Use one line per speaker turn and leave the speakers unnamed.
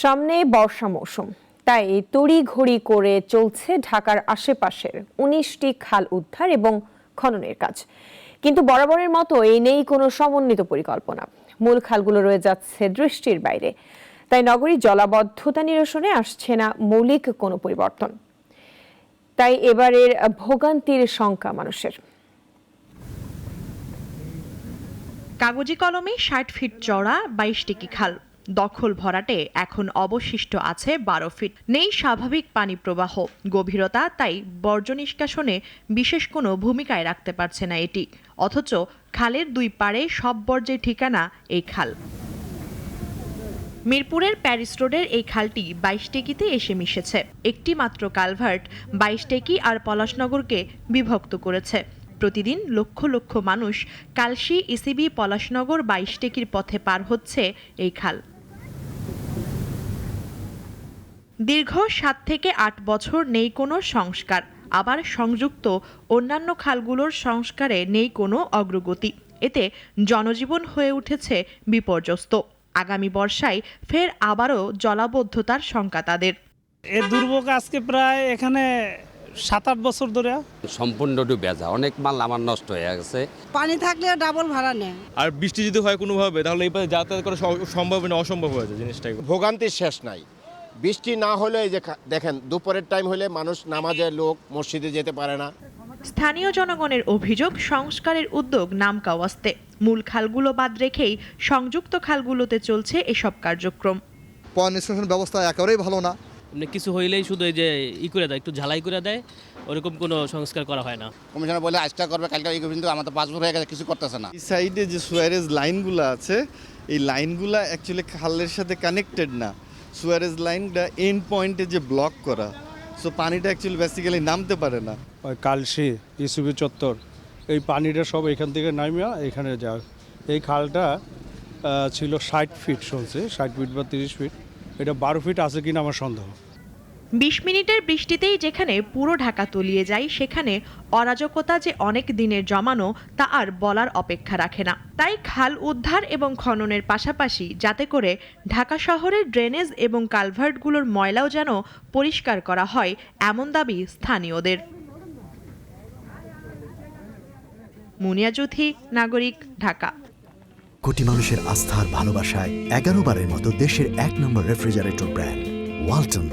সামনে বর্ষা মৌসুম, তাই তড়িঘড়ি করে চলছে ঢাকার আশেপাশের ১৯টি খাল উদ্ধার এবং খননের কাজ। কিন্তু বরাবরের মতো নেই কোনো সমন্বিত পরিকল্পনা। মূল খালগুলো রয়ে যাচ্ছে দৃষ্টির বাইরে, তাই নগরীর জলাবদ্ধতা নিরসনে আসছে না মৌলিক কোনো পরিবর্তন। তাই এবারের ভোগান্তির শঙ্কা মানুষের।
কাগজি কলমে ৬০ ফিট চওড়া ২২টি খাল, দখল ভরাটে এখন অবশিষ্ট আছে ১২ ফিট। নেই স্বাভাবিক পানি প্রবাহ, গভীরতা তাই বর্জ্য নিষ্কাশনে বিশেষ কোনো ভূমিকায় রাখতে পারছে না এটি। অথচ খালের দুই পাড়ে সব বর্জ্যের ঠিকানা এই খাল। মিরপুরের প্যারিস রোডের এই খালটি ২২ টেকিতে এসে মিশেছে। একটি মাত্র কালভার্ট ২২ টেকি আর পলাশনগরকে বিভক্ত করেছে। প্রতিদিন লক্ষ লক্ষ মানুষ কালশী, ইসিবি, পলাশনগর ২২ টেকির পথে পার হচ্ছে এই খাল। দীর্ঘ ৭ থেকে ৮ বছর নেই কোনো সংস্কার, আবার সংযুক্ত অন্যান্য খালগুলোর সংস্কারে নেই কোনো অগ্রগতি। এতে জনজীবন হয়ে উঠেছে বিপর্যস্ত। আগামী বর্ষায় ফের আবারও জলাবদ্ধতার শঙ্কা তাদের।
এই দুর্ভোগ আজকে প্রায় এখানে ৭-৮ বছর ধরে
সম্পূর্ণ ডুবে যায়, অনেক মাল আমার নষ্ট হয়ে গেছে।
পানি থাকলে ডাবল ভাড়া নেয়।
আর বৃষ্টি যদি হয় কোনোভাবে, তাহলে এই পাশে যাতায়াত করা সম্ভব না, অসম্ভব হয়ে যায় জিনিসটা।
ভোগান্তির শেষ নাই। বৃষ্টি না হলে এই যে দেখেন দুপুরের টাইম হলে মানুষ নামাজের লোক মসজিদে যেতে পারে না।
স্থানীয় জনগণের অভিযোগ, সংস্কারের উদ্যোগ নামকাওয়াস্তে। মূল খালগুলো বাদ রেখেই সংযুক্ত খালগুলোতে চলছে এসব কার্যক্রম।
পয় নিষ্কাশন ব্যবস্থা একেবারেই ভালো না।
কিছু হইলেই শুধু এই যে করে দেয়, একটু ঝালাই করে দেয়, ওরকম কোনো সংস্কার করা হয় না।
কমিশনার বলে আজটা করবে, কালকে কিন্তু আমাদের ৫ বছর হয়ে গেছে, কিছু করতেছে না।
এই সাইডে যে সুয়ারেজ লাইনগুলো আছে, এই লাইনগুলো অ্যাকচুয়ালি খালের সাথে কানেক্টেড না। সুয়ারেজ লাইনটা এন্ড পয়েন্টে যে ব্লক করা, সো পানিটা অ্যাকচুয়ালি বেসিক্যালি নামতে পারে না।
কালশী, ইসিবি চত্বর, এই পানিটা সব এখান থেকে নামিয়া এখানে যায়। এই খালটা ছিল ৬০ ফিট, শুনছে ৬০ ফিট বা ৩০ ফিট, এটা ১২ ফিট আছে কিনা আমার সন্দেহ।
২০ মিনিটের বৃষ্টিতেই যেখানে পুরো ঢাকা তলিয়ে যায়, সেখানে অরাজকতা যে অনেক দিনের জমানো তা আর বলার অপেক্ষা রাখে না। তাই খাল উদ্ধার এবং খননের পাশাপাশি যাতে করে ঢাকা শহরের ড্রেনেজ এবং কালভার্টগুলোর ময়লাও যেন পরিষ্কার করা হয়, এমন দাবি স্থানীয়দের। মুনিয়া জুথি, নাগরিক, ঢাকা।
কোটি মানুষের আস্থার ভালোবাসায় ১১ বারের মতো দেশের ১ নম্বর রেফ্রিজারেটর ব্র্যান্ড ওয়ালটন।